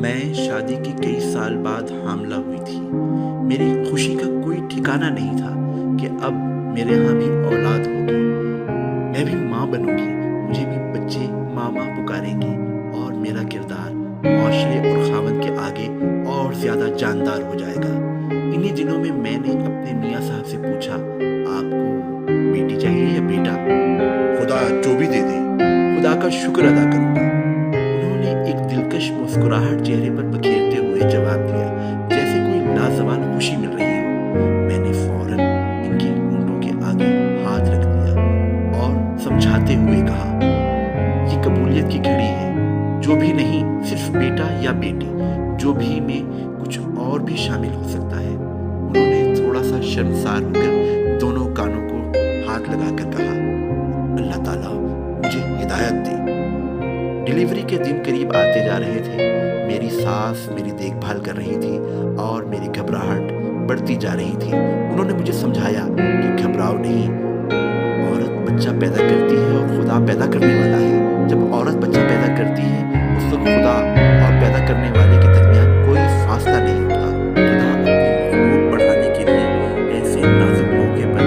मैं शादी के कई साल बाद हामिला हुई थी। मेरी खुशी का कोई ठिकाना नहीं था कि अब मेरे यहाँ भी औलाद होगी। मैं भी माँ बनूंगी, मुझे भी बच्चे मामा पुकारेंगे और मेरा किरदार मुआशरे और खावंद के आगे और ज़्यादा जानदार हो जाएगा। इन्हीं दिनों में मैंने अपने मियाँ साहब से पूछा, आपको बेटी चाहिए या बेटा? खुदा जो भी दे दे। खुदा का शुक्र अदा करूंगा। उन्होंने एक दिलकश मुस्कुराहट चेहरे पर बखेरते हुए जवाब दिया, जैसे कोई लाजवाब खुशी मिल रही हो। मैंने फौरन इनके होंठों के आगे हाथ रख दिया और समझाते हुए कहा, ये कबूलियत की घड़ी है। जो भी नहीं, सिर्फ बेटा या बेटी, जो भी में कुछ और भी शामिल हो सकता है। उन्होंने थोड़ा सा शर्मसार होकर दोनों कानों को हाथ लगाकर कहा, अल्लाह ताला मुझे हिदायत दे। डिलीवरी के दिन करीब आते जा रहे थे। मेरी सास मेरी देखभाल कर रही थी और मेरी घबराहट बढ़ती जा रही थी। उन्होंने मुझे समझाया कि घबराओ नहीं, औरत बच्चा पैदा करती है और खुदा पैदा करने वाला है। जब औरत बच्चा पैदा करती है, उस वक्त खुदा और पैदा करने वाले के दरमियान कोई फासला नहीं होता। खुदा अपनी मखलूक बढ़ाने के लिए ऐसे नाजुक मौके पर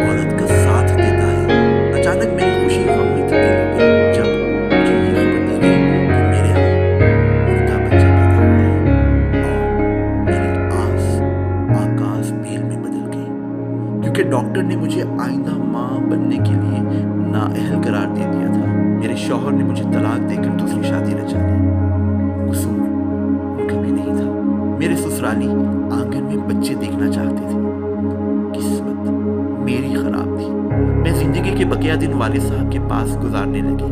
औरत का साथ देता है। अचानक मेरी खुशी गम में तब्दील हो गई जब मुझे ये खबर दी गई कि मेरे यहाँ मुर्दा बच्चा पैदा हुआ है, और मेरी आकाश बेल में बदल गई, क्योंकि डॉक्टर ने मुझे आइंदा माँ बनने के लिए नाअहल करार दे दिया था। मेरे शौहर ने मुझे तलाक देकर दूसरी शादी रचा ली। कसूर उनका भी नहीं था। मेरे ससुराली आंगन में बच्चे देखना चाहते थे। किस्मत मेरी खराब थी। मैं जिंदगी के बकिया दिन वालिद साहब के पास गुजारने लगी।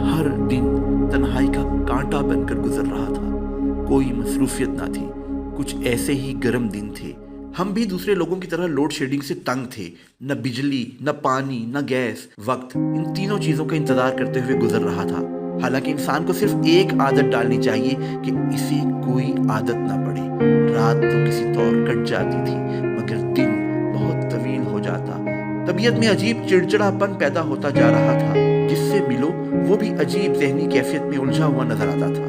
हर दिन तन्हाई का कांटा बनकर गुजर रहा था। कोई मसरूफियत ना थी। कुछ ऐसे ही गर्म दिन थे। हम भी दूसरे लोगों की तरह लोड शेडिंग से तंग थे। न बिजली, न पानी, न गैस। वक्त इन तीनों चीजों का इंतजार करते हुए गुजर रहा था। हालांकि इंसान को सिर्फ एक आदत डालनी चाहिए कि इसे कोई आदत ना पड़े। रात तो किसी तौर कट जाती थी, मगर दिन बहुत तवील हो जाता। तबीयत में अजीब चिड़चिड़ापन पैदा होता जा रहा था। जिससे मिलो वो भी अजीब ज़हनी कैफियत में उलझा हुआ नजर आता था।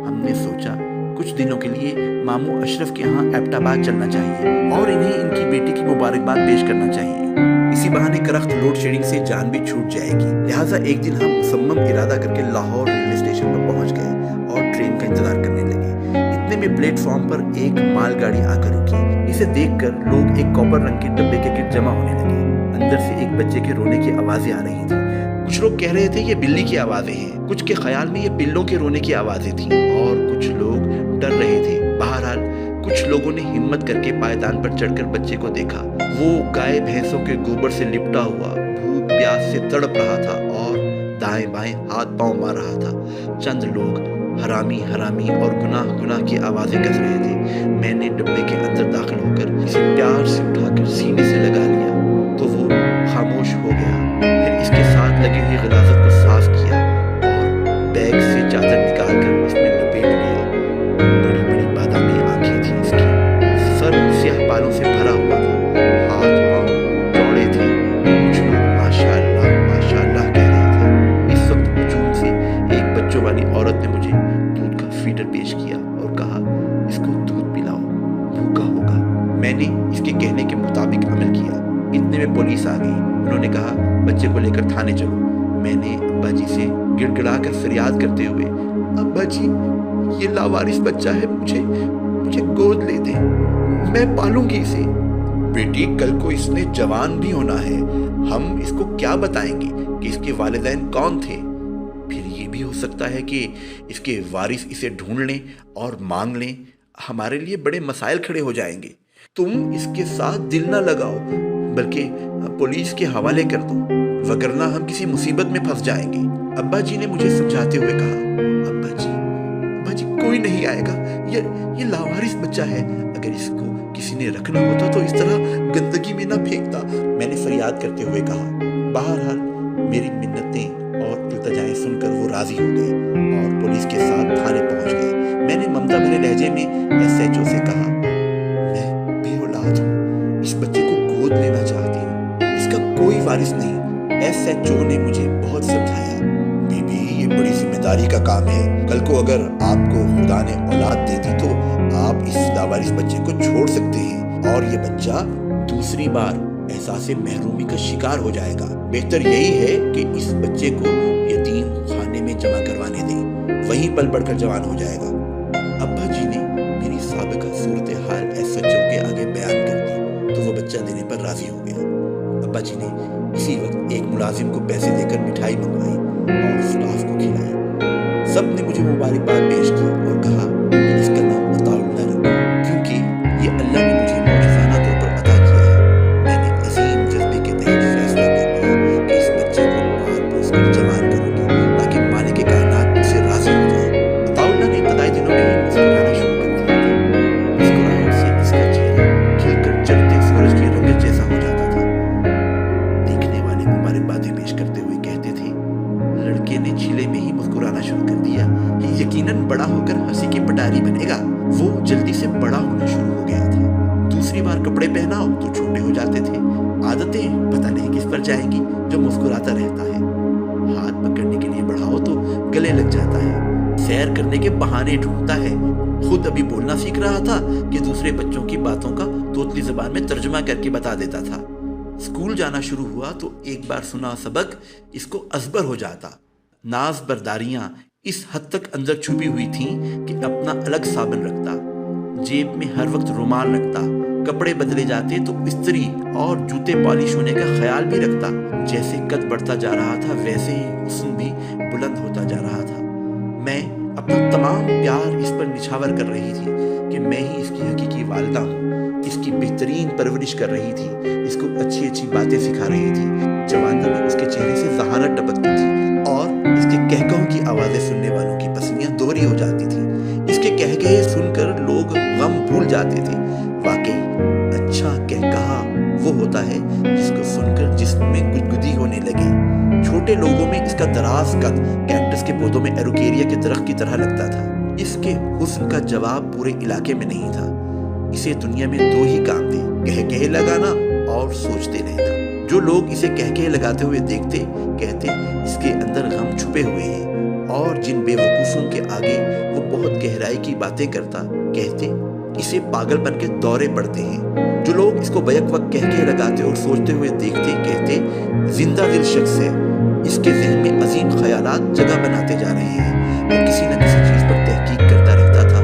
हमने सोचा कुछ दिनों के लिए मामू अशरफ के यहाँ एबटाबाद चलना चाहिए और इन्हें इनकी बेटी की मुबारकबाद पेश करना चाहिए। इसी बहाने करख्त लोड शेडिंग से जान भी छूट जाएगी। लिहाजा एक दिन हम मुसम्मम इरादा करके लाहौर रेलवे स्टेशन पर पहुंच गए और ट्रेन का इंतजार करने लगे। इतने में प्लेटफॉर्म पर एक मालगाड़ी आकर रुकी। इसे देखकर लोग एक कॉपर रंग के डब्बे के गिर्द जमा होने लगे। अंदर से एक बच्चे के रोने की आवाजें आ रही थी। कुछ लोग कह रहे थे ये बिल्ली की आवाजें हैं, कुछ के ख्याल में ये बिल्लों के रोने की आवाजें थी, और कुछ लोग डर रहे थे। बहरहाल कुछ लोगों ने हिम्मत करके पायदान पर चढ़कर बच्चे को देखा। वो गाय भैंसों के गोबर से लिपटा हुआ भूख प्यास से तड़प रहा था और दाएं बाएं हाथ पांव मार रहा था। चंद लोग हरामी हरामी और गुनाह गुनाह की आवाजें कस रहे थे। मैंने डब्बे के अंदर दाखिल होकर इसे प्यार से उठाकर सीने से लगा लिया तो वो खामोश हो गया। फिर इसके साथ लगी हुई गिलाज़त को साफ किया और बैग से चादर निकालकर इसमें लपेट लिया। बड़ी बड़ी बादामी आंखें थी इसकी, सर स्याह बालों से भरा हुआ था, हाथ पांव चौड़े थे। कुछ लोग माशाअल्लाह कह रहे थे। इस वक्त हुजूम से एक बच्चों वाली औरत ने मुझे दूध का फीडर पेश किया और कहा, इसको दूध पिलाओ, भूखा होगा। मैंने इसके कहने के मुताबिक अमल किया। इतने में पुलिस आ गई। उन्होंने कहा, बच्चे को लेकर थाने चलो। मैंने अब्बा जी से गिड़गिड़ाकर फरियाद करते हुए, अब्बा जी ये लावारिस बच्चा है, मुझे गोद ले दे, मैं पालूंगी इसे। बेटी कल को इसने जवान भी होना है, हम इसको क्या बताएंगे कि इसके वालिदैन कौन थे? फिर ये भी हो सकता है कि इसके वारिस इसे ढूंढ लें और मांग लें। हमारे लिए बड़े मसाइल खड़े हो जाएंगे। तुम इसके साथ दिल ना लगाओ, बल्कि पुलिस के हवाले कर दो, वगरना हम किसी मुसीबत में फंस जाएंगे। अब्बा जी ने मुझे समझाते हुए कहा, अब्बा जी कोई नहीं आएगा, ये लावारिस बच्चा है। अगर इसको किसी ने रखना होता तो इस तरह गंदगी में ना फेंकता, मैंने फरियाद करते हुए कहा। बहरहाल मेरी मिन्नतें और इल्तजाएं सुनकर वो राजी हो गए और पुलिस के साथ थाने पहुंच गए। मैंने ममता भरे लहजे में SHO से कहा, मैं बेऔलाद हूँ, इस बच्चे को गोद लेना चाहती हूँ, इसका कोई वारिस नहीं। SHO ने मुझे बहुत समझाया, बीबी ये बड़ी जिम्मेदारी वफादारी का काम है। कल को अगर आपको खुदा ने औलाद दे दी तो आप इस लावारिस बच्चे को छोड़ सकते हैं और ये बच्चा दूसरी बार एहसास महरूमी का शिकार हो जाएगा। बेहतर यही है कि इस बच्चे को यतीम खाने में जमा करवाने दें, वहीं पल बढ़कर जवान हो जाएगा। अब्बा जी ने मेरी साबिका सूरत हाल एसएचओ के आगे बयान कर दी तो वो बच्चा देने पर राजी हो गया। अब्बा जी ने इसी वक्त एक मुलाजिम को पैसे देकर मिठाई मंगवाई और स्टाफ को खिलाई। सब ने मुझे मुबारकबाद पेश की और कहा कि इसका नाम अताउल्लाह रखो, क्योंकि ये अल्लाह ने मुझे मौजज़ाना तौर पर अता किया है। मैंने अजीम जज्बे के तहत फैसला कर लिया कि इस बच्चे को पाल पोस कर जवान करूंगी ताकि मालिक कायनात मुझसे राजी हो जाए। अताउल्लाह ने इब्तदाई दिनों में ही मुस्कुराना शुरू कर दिया था। मुस्कुराहट से इसका चेहरा खिलकर चढ़ते सूरज की रंगत जैसा हो जाता था। देखने वाले मुबारकबादें पेश करते हुए कहते थे, लड़के ने झीले में ही मुस्कुराना शुरू कर दिया कि यकीनन बड़ा होकर हंसी की पटारी बनेगा। वो जल्दी से बड़ा होना शुरू हो गया था। दूसरी बार कपड़े पहनाओ तो छोटे हो जाते थे। आदतें पता नहीं किस पर जाएंगी जो मुस्कुराता रहता है। हाथ पकड़ने के लिए बढ़ाओ तो गले लग जाता है। सैर करने के बहाने ढूंढता है। खुद अभी बोलना सीख रहा था कि दूसरे बच्चों की बातों का तोतली ज़बान में तर्जुमा करके बता देता था। स्कूल जाना शुरू हुआ तो एक बार सुना सबक इसको अजबर हो जाता। नाज बरदारियां इस हद तक अंदर छुपी हुई थीं कि अपना अलग साबन रखता, जेब में हर वक्त रुमाल रखता, कपड़े बदले जाते तो इस्त्री और जूते पॉलिश होने का ख्याल भी रखता। जैसे कद बढ़ता जा रहा था वैसे ही हुस्न भी बुलंद होता जा रहा था। मैं अपना तमाम प्यार इस पर निछावर कर रही थी कि मैं ही इसकी हकीकी वालिदा हूँ। इसकी बेहतरीन परवरिश कर रही थी, इसको अच्छी अच्छी बातें सिखा रही थी। जवानी में उसके चेहरे से ज़हारत टपकती थी और इसके कहकहों की आवाज़ें सुनने वालों की पसलियाँ दोहरी हो जाती थी। इसके कहकहे सुनकर लोग गम भूल जाते थे। वाकई अच्छा कहकहा वो होता है जिसको सुनकर जिस्म में गुदगुदी होने लगे। छोटे लोगों में इसका दराज कद कैक्टस के पौधों में एरोकेरिया के दरख्त की तरह लगता था। इसके हुस्न का जवाब पूरे इलाके में नहीं था। इसे दुनिया में दो ही काम थे, कहकहे लगाना और सोचते रहना। जो लोग इसे कहकहे लगाते हुए देखते कहते इसके अंदर गम छुपे हुए हैं, और जिन बेवकूफ़ों के आगे वो बहुत गहराई की बातें करता कहते इसे पागलपन के दौरे पड़ते हैं। जो लोग इसको बैक वक्त कहकहे लगाते और सोचते हुए देखते कहते जिंदा दिल शख्स है, इसके ज़हन में अजीम ख्यालात जगह बनाते जा रहे हैं और किसी न किसी चीज़ पर तहकीक करता रहता था।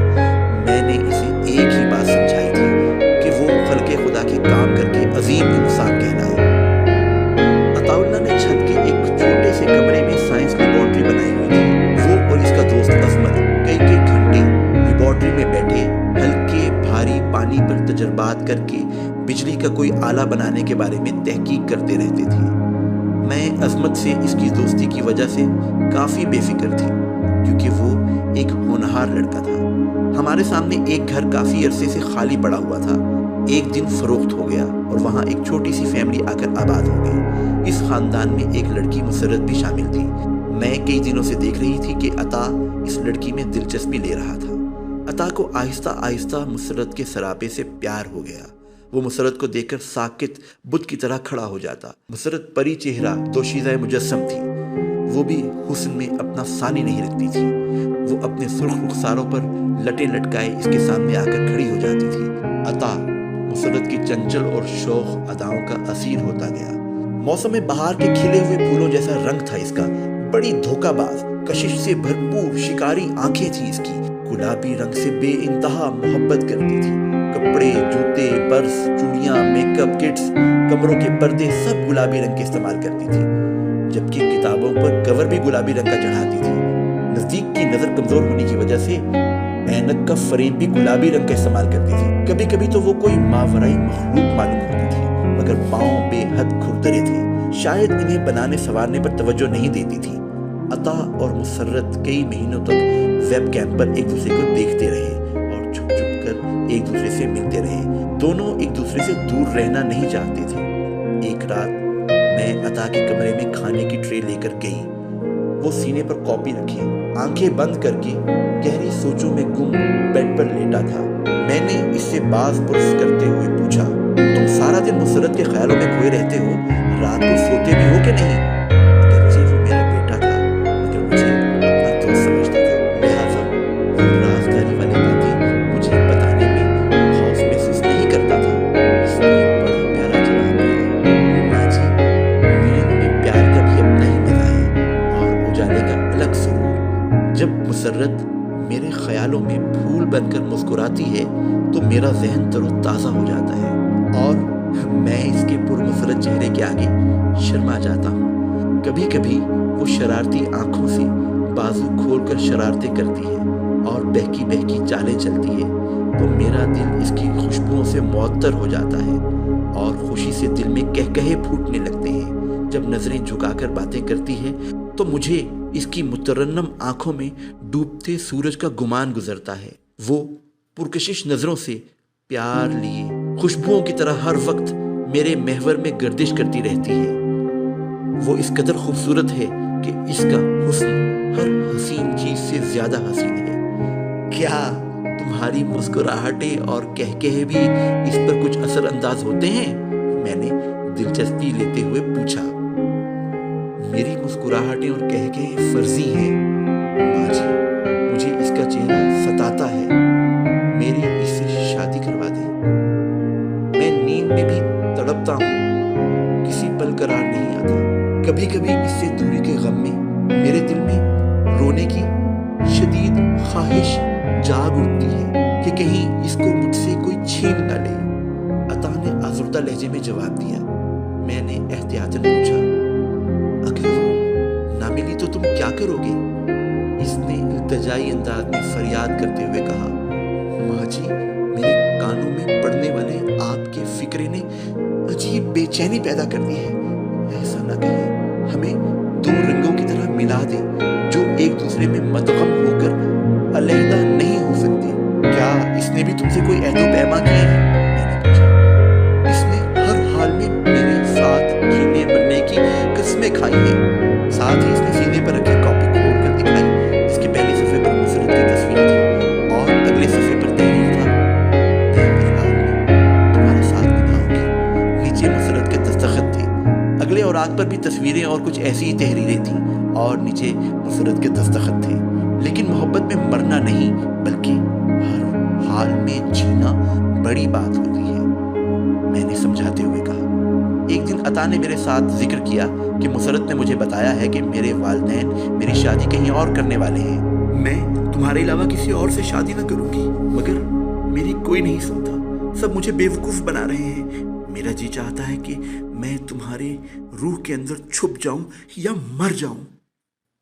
मैंने इसे एक ही बात समझाई थी कि वो खल्क़े खुदा के काम करके अजीम इंसान कहलाए। अताउल्लाह ने छत के एक छोटे से कमरे में साइंस लेबॉर्ट्री बनाई हुई थी। वो और इसका दोस्त अजमत कई कई घंटे लेबॉर्ट्री में बैठे हल्के भारी पानी पर तजर्बात करके बिजली का कोई आला बनाने के बारे में तहकीक करते रहते थे। मैं अजमत से इसकी दोस्ती की वजह से काफ़ी बेफिक्र थी, क्योंकि वो एक होनहार लड़का था। हमारे सामने एक घर काफ़ी अरसे से खाली पड़ा हुआ था। एक दिन फरोख्त हो गया और वहाँ एक छोटी सी फैमिली आकर आबाद हो गई। इस ख़ानदान में एक लड़की मुसर्रत भी शामिल थी। मैं कई दिनों से देख रही थी कि अता इस लड़की में दिलचस्पी ले रहा था। अता को आहिस्ता आहिस्ता मुसर्रत के सरापे से प्यार हो गया। वो मुसर्रत को देखकर साकित बुत की तरह खड़ा हो जाता। मुसर्रत परी चेहरा दोशीज़ाए मुजस्सम थी। वो भी हुस्न में अपना सानी नहीं रखती थी। वो अपने सुर्ख रुखसारों पर लटे लटकाए इसके सामने आकर खड़ी हो जाती थी। अता मुसर्रत की चंचल और शौक अदाओं का असीर होता गया। मौसम बहार के खिले हुए फूलों जैसा रंग था इसका। बड़ी धोखाबाज, कशिश से भरपूर शिकारी आंखें थी इसकी। गुलाबी रंग से बेइंतहा मोहब्बत करती थी। कपड़े, जूते, पर्स, चूड़ियां, मेकअप किट्स, कमरों के पर्दे सब गुलाबी रंग के इस्तेमाल करती थी, जबकि किताबों पर कवर भी गुलाबी रंग का चढ़ाती थी। नज़दीक की नज़र कमज़ोर होने की वजह से ऐनक का फ्रेम भी गुलाबी रंग का इस्तेमाल करती थी। कभी कभी तो वो कोई मावराई मखलूक मालूम होती थी, मगर पाँव बेहद खुरदरे थे। शायद इन्हें बनाने संवारने पर तवज्जो नहीं देती थी। अता और मुसर्रत कई महीनों तक वेब कैम पर एक दूसरे को देखते रहे और छुप छुप कर एक दूसरे से मिलते रहे। दोनों एक दूसरे से दूर रहना नहीं चाहते थे। एक रात मैं अता के कमरे में खाने की ट्रे लेकर गई। वो सीने पर कॉपी रखी, आंखें बंद करके गहरी सोचों में गुम बेड पर लेटा था। मैंने इससे बाज पुरस करते हुए पूछा, तुम सारा दिन मुसर्रत के ख्यालों में खोए रहते हो, रात को सोते भी हो कि नहीं? अगरचे वो मेरा बेटा था, मगर मुझे अपना दोस्त मुसर्रत मेरे ख्यालों में फूल बनकर मुस्कुराती है तो मेरा जहन तरोताज़ा हो जाता है और मैं इसके पुरमसरत चेहरे के आगे शर्मा जाता हूँ। कभी कभी वो शरारती आंखों से बाजू खोलकर शरारतें करती है और बहकी बहकी चालें चलती है तो मेरा दिल इसकी खुशबुओं से मुअत्तर हो जाता है और खुशी से दिल में कहकहे फूटने लगते हैं। जब नजरें झुकाकर बातें करती है तो मुझे इसकी मुतरन्नम आंखों में डूबते सूरज का गुमान गुजरता है। वो पुरकशिश नजरों से प्यार लिए खुशबुओं की तरह हर वक्त मेरे महवर में गर्दिश करती रहती है। वो इस कदर खूबसूरत है कि इसका हुस्न हर हसीन चीज से ज्यादा हसीन है। क्या तुम्हारी मुस्कुराहटें और कहकहे भी इस पर कुछ असर अंदाज होते हैं? मैंने दिलचस्पी लेते हुए पूछा। मेरी मुस्कुराहटें और कहकहे फर्जी हैं माँ जी, मुझे इसका चेहरा सताता है, मेरी इससे शादी करवा दे। मैं नींद में भी तड़पता हूँ, किसी पल करार नहीं आता। कभी कभी इससे दूरी के गम में मेरे दिल में रोने की शदीद ख्वाहिश जाग उठती है कि कहीं इसको मुझसे कोई छीन न ले। अता ने आज़ुर्दा लहजे में जवाब दिया। मैंने एहतियातन पूछा, अगर वो ना मिली तो तुम क्या करोगे? इसने इल्तिजाई अंदाज में फरियाद करते हुए कहा, माँ जी, मेरे कानों में पड़ने वाले आपके फिक्रे ने अजीब बेचैनी पैदा कर दी है। ऐसा ना कहे हमें दो रंगों की तरह मिला दे जो एक दूसरे में मतगम होकर अलहदा नहीं हो सकते। क्या इसने भी तुमसे कोई ऐहदो पैमा किए हैं? मैंने पूछा। इसने हर हाल में मेरे साथ जीने मरने की कस्में खाई हैं। साथ ही इसने सीने पर रखी कॉपी खोल कर दिखाई। इसके पहले सफ़े पर मुसर्रत की तस्वीर थी और अगले सफ़े पर तहरीर था, मैं परिवार में तुम्हारा साथ निभाऊंगी। नीचे मुसर्रत के दस्तखत थे। अगले औरात पर भी तस्वीरें और कुछ ऐसी ही तहरीरें थीं और नीचे मुसर्रत के दस्तखत थे। लेकिन मोहब्बत में मरना नहीं बल्कि हर हाल में जीना बड़ी बात होती है, मैंने समझाते हुए कहा। एक दिन अता ने मेरे साथ जिक्र किया कि मुसर्रत ने मुझे बताया है कि मेरे वालिदैन मेरी शादी कहीं और करने वाले हैं। मैं तुम्हारे अलावा किसी और से शादी न करूंगी, मगर मेरी कोई नहीं सुनता। सब मुझे बेवकूफ़ बना रहे हैं। मेरा जी चाहता है कि मैं तुम्हारे रूह के अंदर छुप जाऊं या मर जाऊं।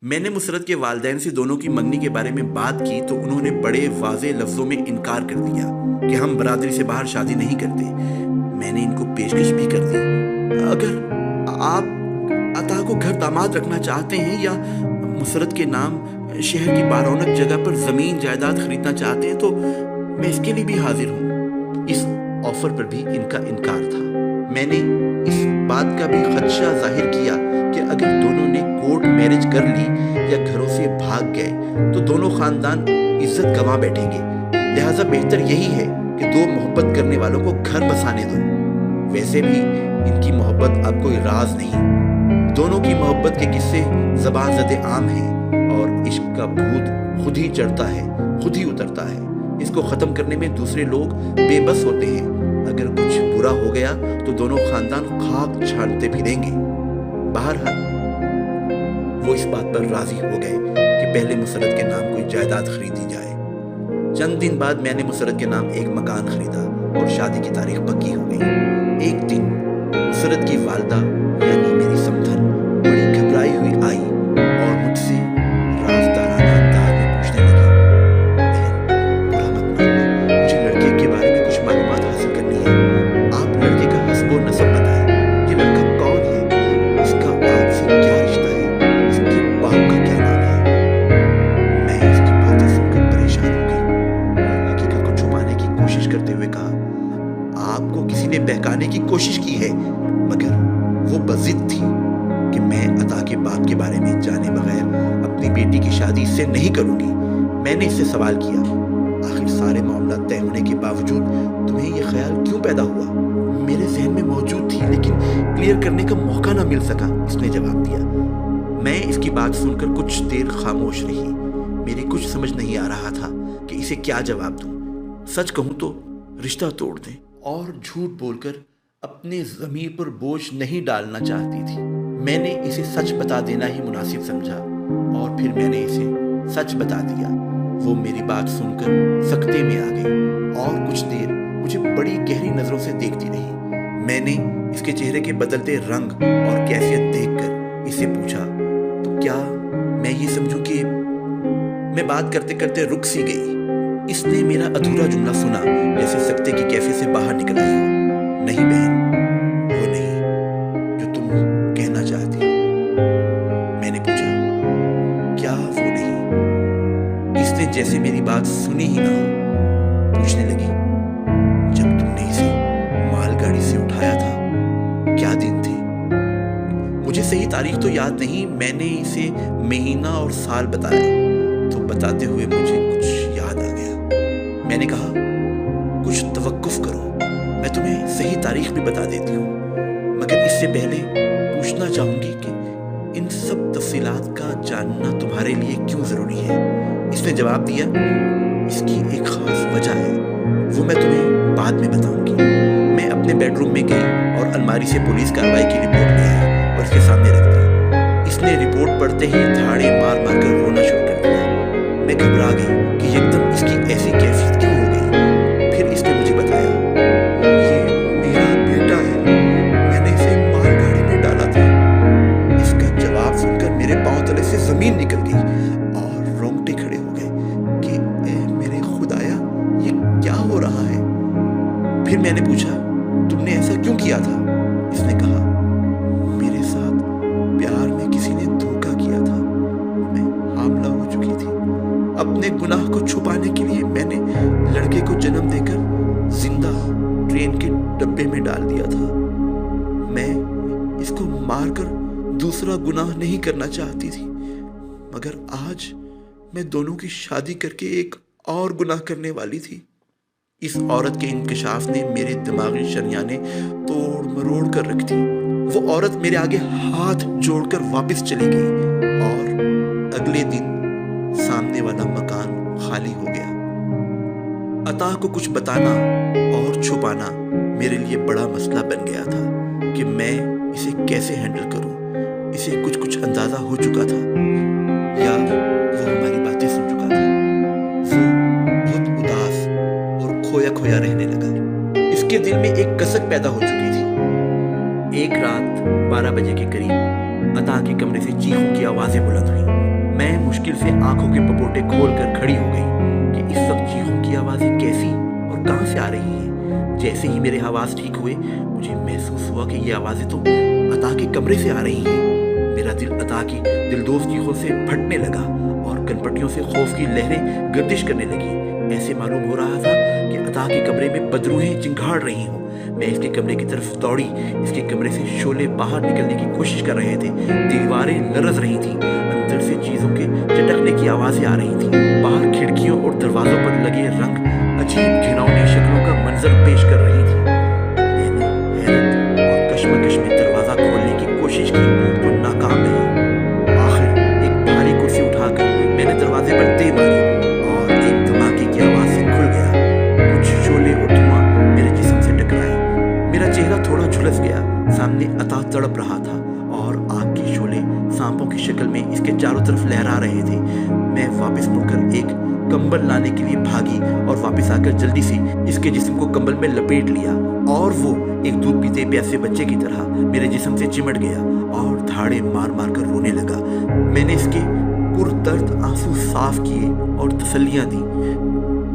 मैंने मुसर्रत के वालिदैन से दोनों की मंगनी के बारे में बात की तो उन्होंने बड़े वाज़े लफ्ज़ों में इनकार कर दिया कि हम बरादरी से बाहर शादी नहीं करते। मैंने इनको पेशकश भी कर दी, अगर आप अता को घर दामाद रखना चाहते हैं या मुसर्रत के नाम शहर की बारौनक जगह पर ज़मीन जायदाद खरीदना चाहते हैं तो मैं इसके लिए भी हाजिर हूँ। इस ऑफर पर भी इनका इनकार था। मैंने इस बात का भी खदशा जाहिर किया कि अगर दोनों ने कोर्ट मैरिज कर ली या घरों से भाग गए तो दोनों खानदान इज्जत गंवा बैठेंगे। लिहाजा बेहतर यही है कि दो मोहब्बत करने वालों को घर बसाने दो। वैसे भी इनकी मोहब्बत अब कोई राज नहीं। दोनों की मोहब्बत के किस्से ज़बान ज़दे आम हैं और इश्क का भूत खुद ही चढ़ता है, खुद ही उतरता है। इसको ख़त्म करने में दूसरे लोग बेबस होते हैं। अगर कुछ बुरा हो गया तो दोनों खानदान खाक छानते फिरेंगे। बहरहाल वो इस बात पर राजी हो गए कि पहले मुसर्रत के नाम कोई जायदाद खरीदी जाए। चंद दिन बाद मैंने मुसर्रत के नाम एक मकान खरीदा और शादी की तारीख पक्की हो गई। एक दिन मुसर्रत की वालिदा यानी मेरी समधन बड़ी घबराई हुई आई और मुझसे राज़दाराना अंदाज में पूछने लगी, बहन बुरा मत मानना, मुझे लड़के के बारे में कुछ मालूमात हासिल करनी है। आप लड़के का हस्बो नसब बताएं। ये लड़का कौन है, इसका आपसे क्या रिश्ता है, इसके बाप का क्या नाम है। मैं इसकी बातें सुनकर परेशान हो गई और हकीकत को छुपाने की कोशिश करते हुए कहा, आपको किसी ने बहकाने की कोशिश की है, मगर वो बज़िद थी कि मैं अता के बाप के बारे में जाने बगैर अपनी बेटी की शादी इससे नहीं करूंगी। मैंने इससे सवाल किया, आखिर सारे मामला तय होने के बावजूद तुम्हें ये ख्याल क्यों पैदा हुआ? मेरे जहन में मौजूद थी लेकिन क्लियर करने का मौका ना मिल सका, इसने जवाब दिया। मैं इसकी बात सुनकर कुछ देर खामोश रही। मेरी कुछ समझ नहीं आ रहा था कि इसे क्या जवाब दूं। सच कहूं तो रिश्ता तोड़ दें और झूठ बोलकर अपने ज़मीर पर बोझ नहीं डालना चाहती थी। मैंने इसे सच बता देना ही मुनासिब समझा और फिर मैंने इसे सच बता दिया। वो मेरी बात सुनकर सकते में आ गई और कुछ देर मुझे बड़ी गहरी नजरों से देखती रही। मैंने इसके चेहरे के बदलते रंग और कैफियत देखकर इससे पूछा, तो क्या मैं ये समझूं कि मैं बात करते करते रुक सी गई। इसने मेरा अधूरा जुमला सुना जैसे सकते की कैफे से बाहर निकल आई हो। नहीं बहन, वो नहीं जो तुम कहना चाहती हो। मैंने पूछा, क्या वो नहीं? इसने जैसे मेरी बात सुनी ही ना हो पूछने लगी, जब तुमने इसे मालगाड़ी से उठाया था क्या दिन थे? मुझे सही तारीख तो याद नहीं। मैंने इसे महीना और साल बताया तो बताते हुए मुझे कुछ याद आ गया। मैंने कहा, कुछ तवक्कुफ करो, मैं तुम्हें सही तारीख भी बता देती हूँ, मगर इससे पहले पूछना चाहूंगी कि इन सब तफसीलात का जानना तुम्हारे लिए क्यों जरूरी है? इसने जवाब दिया, इसकी एक खास वजह है, वो मैं तुम्हें बाद में बताऊंगी। मैं अपने बेडरूम में गई और अलमारी से पुलिस कार्रवाई की रिपोर्ट ले आई और इसके सामने रख दी। इसने रिपोर्ट पढ़ते ही धाड़े मार मार कर रोना शुरू कर दिया। मैं घबरा गई कि एकदम इसकी ऐसी कैफियत क्यों हो गई। फिर इसने मुझे बताया, ये मेरा बेटा है, मैंने इसे मालगाड़ी में डाला था। इसका जवाब सुनकर मेरे पांव तले से जमीन निकल गई और रोंगटे खड़े हो गए कि मेरे खुदाया, ये क्या हो रहा है? फिर मैंने पूछा, तुमने ऐसा क्यों किया था? इसने कहा, मेरे साथ प्यार में किसी ने धोखा किया था, मैं हामला हो चुकी थी। अपने गुनाह को छुपाने के लिए मैंने लड़के को जन्म देकर जिंदा ट्रेन के डब्बे में डाल दिया था। मैं इसको मारकर दूसरा गुनाह नहीं करना चाहती थी, मगर आज मैं दोनों की शादी करके एक और गुनाह करने वाली थी। इस औरत के इंकशाफ ने मेरे दिमागी शरियाने तोड़ मरोड़ कर रख दी। वो औरत मेरे आगे हाथ जोड़कर वापस चली गई और अगले दिन सामने वाला मकान खाली हो गया। अता को कुछ बताना और छुपाना मेरे लिए बड़ा मसला बन गया था कि मैं इसे कैसे हैंडल करूं। इसे कुछ कुछ अंदाजा हो चुका था या वो हमारी बातें सुन चुका था। वो बहुत उदास और खोया खोया रहने लगा। इसके दिल में एक कसक पैदा हो चुकी थी। एक रात 12 बजे के करीब अता के कमरे से चीखों की आवाजें बुलंद हुई। मैं मुश्किल से आंखों के पपोटे खोलकर खड़ी हो गई कि इस वक्त चीखों की आवाजें कैसी और कहां से आ रही हैं। जैसे ही मेरे आवाज ठीक हुए मुझे महसूस हुआ कि ये आवाजें तो अता के कमरे से आ रही हैं। मेरा दिल अता की दिलदोज चीखों से फटने लगा और कनपटियों से खौफ की लहरें गर्दिश करने लगी। ऐसे मालूम हो रहा था कि अता के कमरे में बदरूहें चिंगाड़ रही हों। मैं इसके कमरे की तरफ दौड़ी। इसके कमरे से शोले बाहर निकलने की कोशिश कर रहे थे। दीवारें लरज रही थीं। अंदर से चीजों के चटकने की आवाजें आ रही थीं। बाहर खिड़कियों और दरवाजों पर लगे रंग अजीब घिनौनी शक्लों का मंजर पेश कर रही थी। मैंने हैरत और कश्मकश में दरवाजा खोलने की कोशिश की तो नाकाम रही। आखिर एक भारी कुर्सी उठाकर मैंने दरवाजे पर दे मारी और एक धमाके की आवाज से खुल गया। कुछ शोले और धुआं मेरे जिस्म से टकराए। मेरा चेहरा थोड़ा झुलस गया। सामने अता तड़प रहा था और आग के शोले सांपों की शक्ल में इसके चारों तरफ लहरा रहे थे। मैं वापस मुड़कर एक कंबल लाने के लिए भागी और वापस आकर जल्दी से इसके जिस्म को कंबल में लपेट लिया और वो एक दूध पीते प्यासे बच्चे की तरह मेरे जिस्म से चिमट गया और धाड़े मार मार कर रोने लगा। मैंने इसके पुरदर्द आंसू साफ किए और तसल्लियां दी।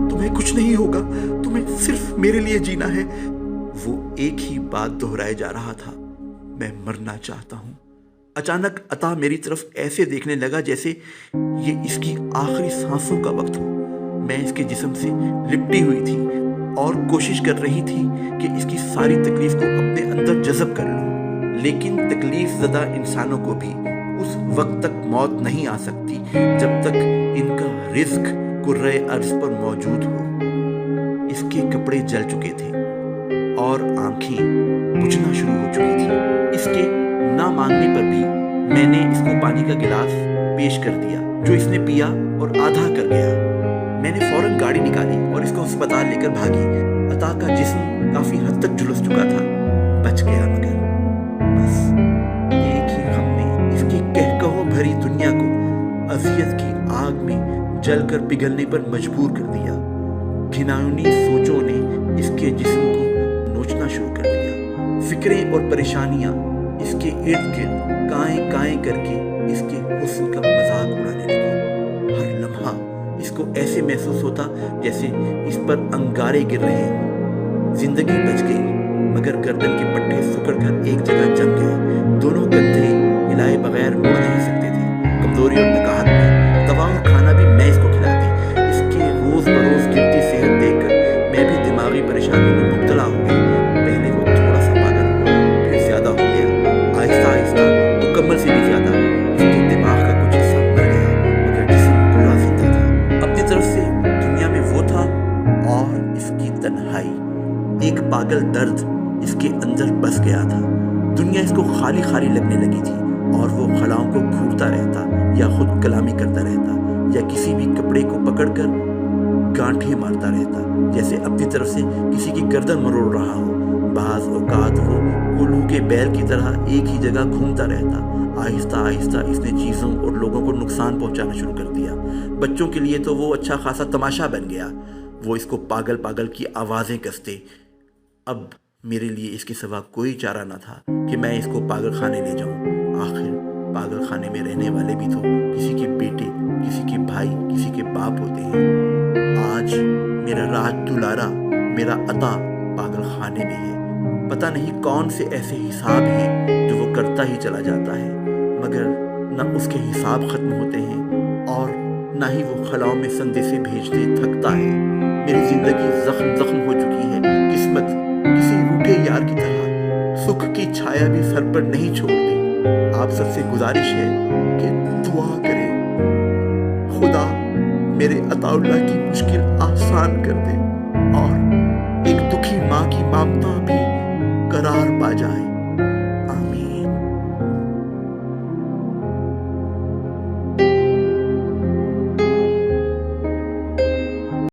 तुम्हें कुछ नहीं होगा, तुम्हें सिर्फ मेरे लिए जीना है। वो एक ही बात दोहराए जा रहा था, मैं मरना चाहता हूं। अचानक अता मेरी तरफ ऐसे देखने लगा जैसे ये इसकी आखिरी सांसों का वक्त हो। मैं इसके जिस्म से लिपटी हुई थी और कोशिश कर रही थी कि इसकी सारी तकलीफ को अपने अंदर जज़ब कर लूं। लेकिन तकलीफ ज़दा इंसानों को भी उस वक्त तक मौत नहीं आ सकती जब तक इनका रिज्क कुर्रे अर्ज़ पर मौजूद हो। इसके कपड़े जल चुके थे और आंखें बुझना शुरू हो चुकी थी। इसके ना मांगने पर भी मैंने इसको पानी का गिलास पेश कर दिया जो इसने पिया और आधा कर गया। मैंने फौरन गाड़ी निकाली और इसको अस्पताल लेकर भागी। अता का जिस्म काफी हद तक झुलस चुका था, बच गया मगर बस एक ही गम ने इसकी कहकहों भरी दुनिया को अज़ियत की आग में जल कर पिघलने पर मजबूर कर दिया। घिनौनी सोचों ने इसके जिस्म को नोचना शुरू कर दिया। फिक्रें और परेशानियां इसके इर्द गिर्द काएं काएं करके इसके हुस्न का मजाक उड़ाने लगी। हर लम्हा इसको ऐसे महसूस होता जैसे इस पर अंगारे गिर रहे हों। जिंदगी बच गई, मगर गर्दन के पट्टे सिकुड़कर एक जगह जम गए। दोनों कंधे हिलाए बगैर मुड़ नहीं सकते थे। कमजोरी और नकाहत में दवा और खाना भी मैं इसको खिलाती। इसके रोज बरोज गिरती सेहत देखकर मैं भी दिमागी परेशानी में मुब्तला हो गई। पहले वो थोड़ा सा पागल हुआ, फिर ज्यादा हो गया। आहिस्ता आहिस्ता मुकम्मल से भी ज्यादा। इसके दिमाग का कुछ हिस्सा मर गया, मगर जिस्म पूरा जिंदा था। अपनी तरफ से दुनिया में वो था और इसकी तन्हाई। एक पागल दर्द इसके अंदर बस गया था। दुनिया इसको खाली खाली लगने लगी थी और वो खलाओं को घूरता रहता या खुद कलामी करता रहता या किसी भी कपड़े को पकड़कर गांठें मारता रहता, जैसे अपनी तरफ से किसी की गर्दन मरोड़ रहा हो। बाज औकात वो उल्लू के बैल की तरह एक ही जगह घूमता रहता। आहिस्ता आहिस्ता इसने चीज़ों और लोगों को नुकसान पहुंचाना शुरू कर दिया। बच्चों के लिए तो वो अच्छा खासा तमाशा बन गया। वो इसको पागल पागल की आवाज़ें कसते। अब मेरे लिए इसके सिवा कोई चारा न था कि मैं इसको पागल खाने ले जाऊं। आखिर पागल खाने में रहने वाले भी तो किसी के बेटे, किसी के भाई, किसी के बाप होते हैं। आज मेरा राज दुलारा, मेरा अता पागल खाने में है। पता नहीं कौन से ऐसे हिसाब हैं जो वो करता ही चला जाता है, मगर न उसके हिसाब खत्म होते हैं और न ही वो खलाओं में संदेशे भेजते थकता है। मेरी जिंदगी जख्म जख्म हो चुकी है। किस्मत किसी रूठे यार की तरह सुख की छाया भी सर पर नहीं छोड़ती। आप सबसे गुजारिश है कि दुआ करें, खुदा मेरे अताउल्लाह की मुश्किल आसान कर दे और एक दुखी माँ की ममता भी करार पा जाए।